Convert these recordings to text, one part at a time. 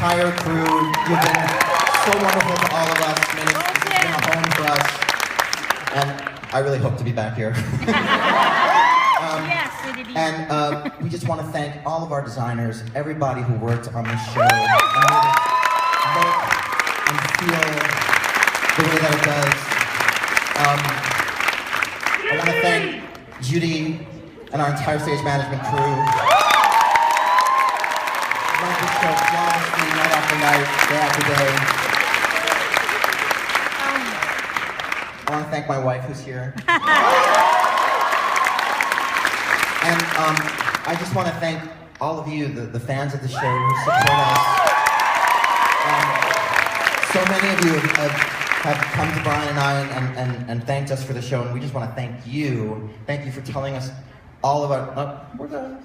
entire crew. You've been so wonderful to all of us. I mean, it's been a home for us. And I really hope to be back here. And we just want to thank all of our designers, everybody who worked on this show, and made it look and feel the way that it does. I want to thank Judy and our entire stage management crew. Run this show flawlessly, night after night, day after day. I want to thank my wife who's here. And I just want to thank all of you, the fans of the show who support us. So many of you have come to Brian and I and thanked us for the show, and we just want to thank you. Thank you for telling us all of our. We're done.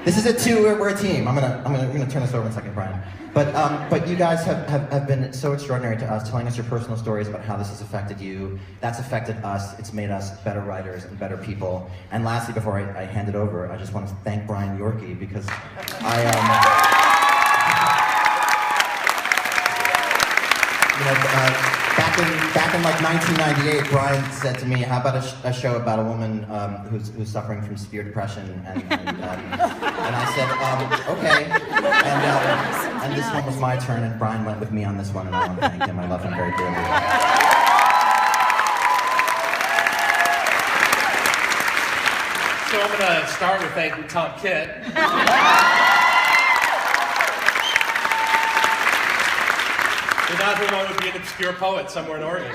This is it too. We're a team. I'm gonna turn this over in a second, Brian. But you guys have been so extraordinary to us, telling us your personal stories about how this has affected you. That's affected us. It's made us better writers and better people. And lastly, before I hand it over, I just want to thank Brian Yorkie because back in like 1998, Brian said to me, "How about a show about a woman who's suffering from severe depression?" And I said, "Okay." And this one was my turn, and Brian went with me on this one, and I want to thank him. I love him very dearly. So I'm going to start with thanking Tom Kitt. Without whom I would be an obscure poet somewhere in Oregon.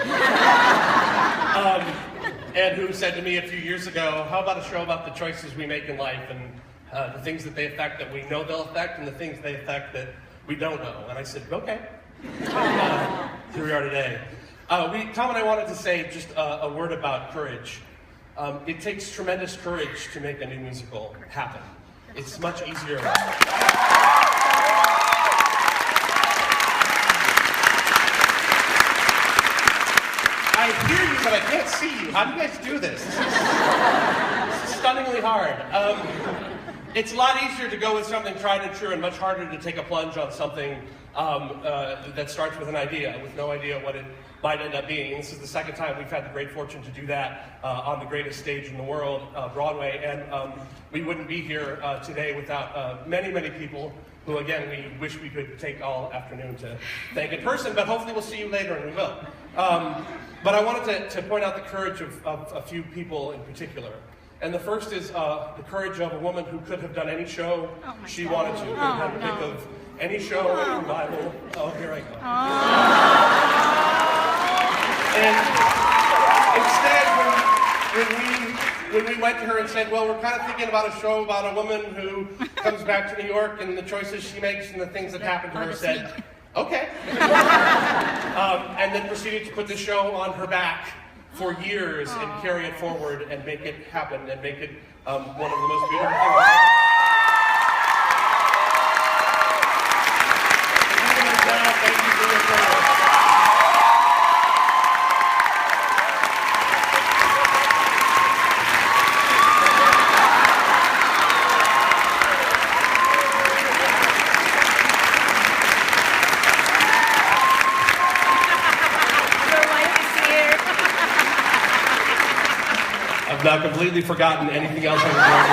And who said to me a few years ago, "How about a show about the choices we make in life and the things that they affect that we know they'll affect and the things they affect that we don't know?" And I said, "Okay." Here we are today. Tom and I wanted to say just a word about courage. It takes tremendous courage to make a new musical happen. It's much easier. I hear you, but I can't see you. How do you guys do this? This is stunningly hard. It's a lot easier to go with something tried and true and much harder to take a plunge on something that starts with an idea, with no idea what it might end up being. This is the second time we've had the great fortune to do that on the greatest stage in the world, Broadway, and we wouldn't be here today without many, many people who, again, we wish we could take all afternoon to thank in person, but hopefully we'll see you later, and we will. But I wanted to point out the courage of a few people in particular. And the first is the courage of a woman who could have done any show she wanted to. Could have had a pick of any show, any revival. Oh, here I go. And instead, when we went to her and said, "Well, we're kind of thinking about a show about a woman who comes back to New York and the choices she makes and the things that happen to her," said, "Okay." And then proceeded to put the show on her back for years and carry it forward and make it happen and make it one of the most beautiful things. Thank you for your service. I've not completely forgotten anything else I was going to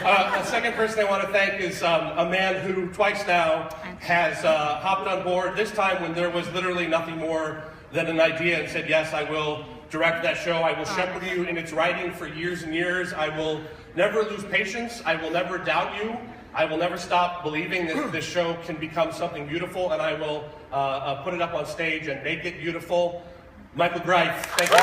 say. A second person I want to thank is a man who twice now has hopped on board, this time when there was literally nothing more than an idea, and said, "Yes, I will direct that show. I will shepherd you in its writing for years and years. I will never lose patience. I will never doubt you. I will never stop believing that this show can become something beautiful, and I will put it up on stage and make it beautiful." Michael Greif, thank you.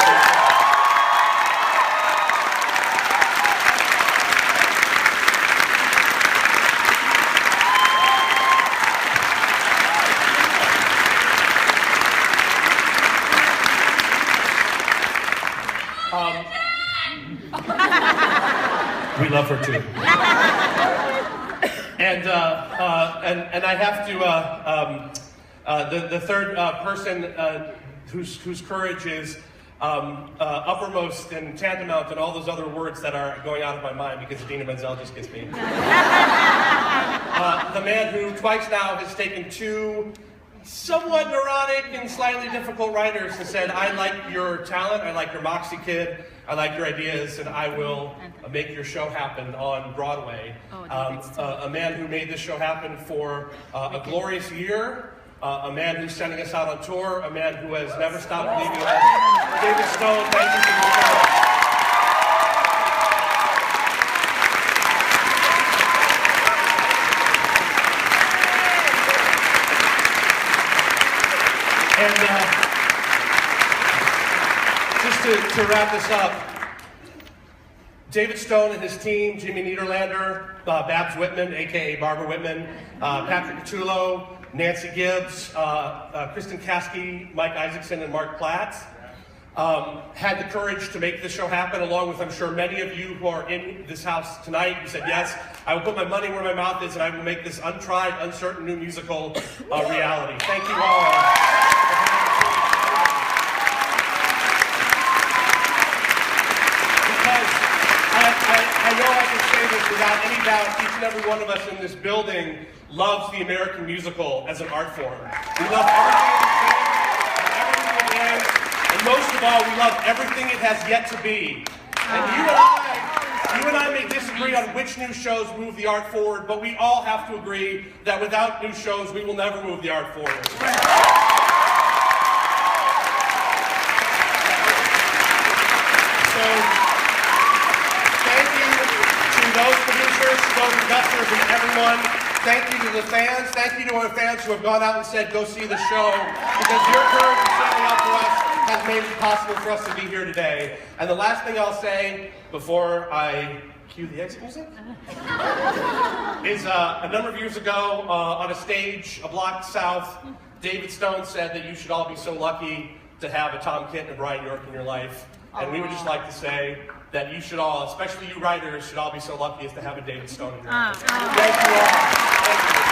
We love her too. And I have to, the third person whose courage is uppermost and tantamount and all those other words that are going out of my mind because idinamenzel just gets me. The man who twice now has taken two somewhat neurotic and slightly difficult writers and said, I like your talent, I like your moxie, kid, I like your ideas, and I will make your show happen on Broadway. A man who made this show happen for a glorious year, a man who's sending us out on tour, a man who has never stopped believing in us. David Stone, thank you for the show. And just to wrap this up, David Stone and his team, Jimmy Niederlander, Babs Whitman, a.k.a. Barbara Whitman, Patrick Catullo, Nancy Gibbs, Kristen Kasky, Mike Isaacson, and Mark Platt had the courage to make this show happen, along with, I'm sure, many of you who are in this house tonight who said, yes, I will put my money where my mouth is, and I will make this untried, uncertain new musical a reality. Thank you all. I know I can say this without any doubt. Each and every one of us in this building loves the American musical as an art form. We love everything it is, and most of all, we love everything it has yet to be. And you and I may disagree on which new shows move the art forward, but we all have to agree that without new shows, we will never move the art forward. So, those producers, those investors, and everyone, thank you to the fans. Thank you to our fans who have gone out and said, go see the show, because your courage and standing up for us has made it possible for us to be here today. And the last thing I'll say before I cue the exit music is a number of years ago on a stage a block south, David Stone said that you should all be so lucky to have a Tom Kent and Brian York in your life. And we would just like to say that you should all, especially you writers, should all be so lucky as to have a David Stone in your life. Thank you all. Thank you.